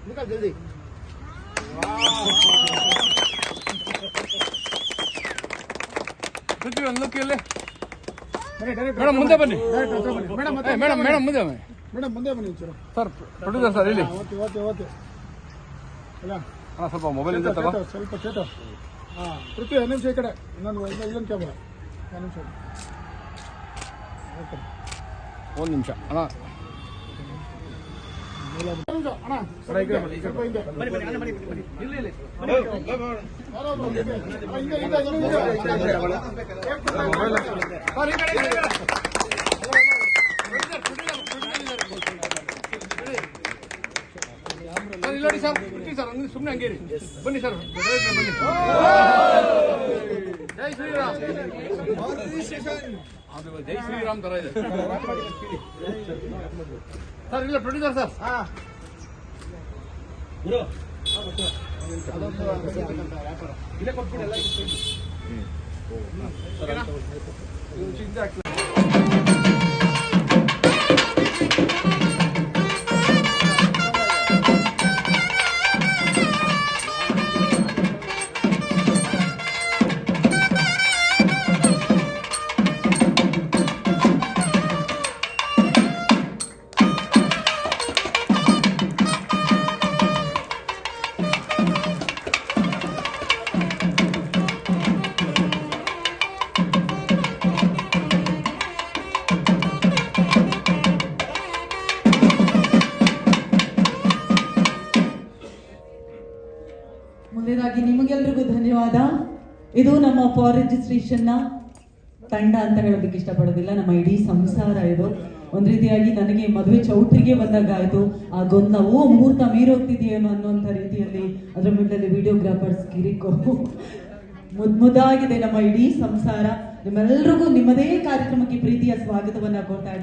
निकाल जल्दी। ಮೇಡಮ್ ಮುಂದೆ ಬನ್ನಿ ಮೇಡಮ್ ಮೇಡಮ್ ಮುಂದೆ ಬನ್ನಿ ಮೇಡಮ್ ಮುಂದೆ ಬನ್ನಿ ಸರ್. ಸರ್ ಪ್ರೊಡ್ಯೂಸರ್ ಸರ್ ಇಲ್ಲಿ ಓಕೆ ಓಕೆ ಓಕೆ ಅಲ್ಲ ಸ್ವಲ್ಪ ಮೊಬೈಲ್ ಇಂದ ತಗೋ ಸ್ವಲ್ಪ ಚೇತ. ಹಾಂ ಪೃಥ್ವಿ ಒಂದು ನಿಮಿಷ ಈ ಕಡೆ ಇನ್ನೊಂದು ಕ್ಯಾಮ್ರಾ ಒಂದು ನಿಮಿಷ ಓಕೆ ಒಂದು ನಿಮಿಷ ಅಣ್ಣ ಅಣ್ಣ ಸ್ವಲ್ಪ ಹಿಂದೆ ನೋಡಿ ಸರ್ ಬಿಟ್ಟು ಸರ್ ಅಂದ್ರೆ ಸುಮ್ಮನೆ ಹಂಗೇರಿ ಬನ್ನಿ ಸರ್ ಬನ್ನಿ. ಜೈ ಶ್ರೀರಾಮ್ ಜೈ ಶ್ರೀರಾಮ್ ತರ ಇದೆ ಸರ್. ಇಲ್ಲ ಪ್ರೊಡ್ಯೂಸರ್ ಸರ್ ಇಲ್ಲೇ ಕೊಟ್ಬಿಡಿ ಎಲ್ಲ ಚಿಂತೆ ಆಗ್ತದೆ. ಮುಂದೇದಾಗಿ ನಿಮಗೆಲ್ರಿಗೂ ಧನ್ಯವಾದ. ಇದು ನಮ್ಮ ಫಾರ್ ರಿಜಿಸ್ಟ್ರೇಷನ್ ನ ತಂಡ ಅಂತ ಹೇಳೋದಕ್ಕೆ ಇಷ್ಟಪಡೋದಿಲ್ಲ, ನಮ್ಮ ಇಡೀ ಸಂಸಾರ ಇದು. ಒಂದ್ ರೀತಿಯಾಗಿ ನನಗೆ ಮದುವೆ ಚೌಟ್ರಿಗೆ ಬಂದಾಗ ಆಯ್ತು ಆ ಗೊಂದಲ, ಮುಹೂರ್ತ ಮೀರೋಗ್ತಿದೆಯೇನೋ ಅನ್ನೋಂಥ ರೀತಿಯಲ್ಲಿ ಅದ್ರ ಮೇಲೆ ವಿಡಿಯೋಗ್ರಾಫರ್ಸ್ ಕಿರಿಕೋ ಮುದ್ದಾಗಿದೆ ನಮ್ಮ ಇಡೀ ಸಂಸಾರ. ನಿಮ್ಮೆಲ್ಲರಿಗೂ ನಿಮ್ಮದೇ ಕಾರ್ಯಕ್ರಮಕ್ಕೆ ಪ್ರೀತಿಯ ಸ್ವಾಗತವನ್ನ ಕೊಡ್ತಾ ಇದ್ದೀನಿ.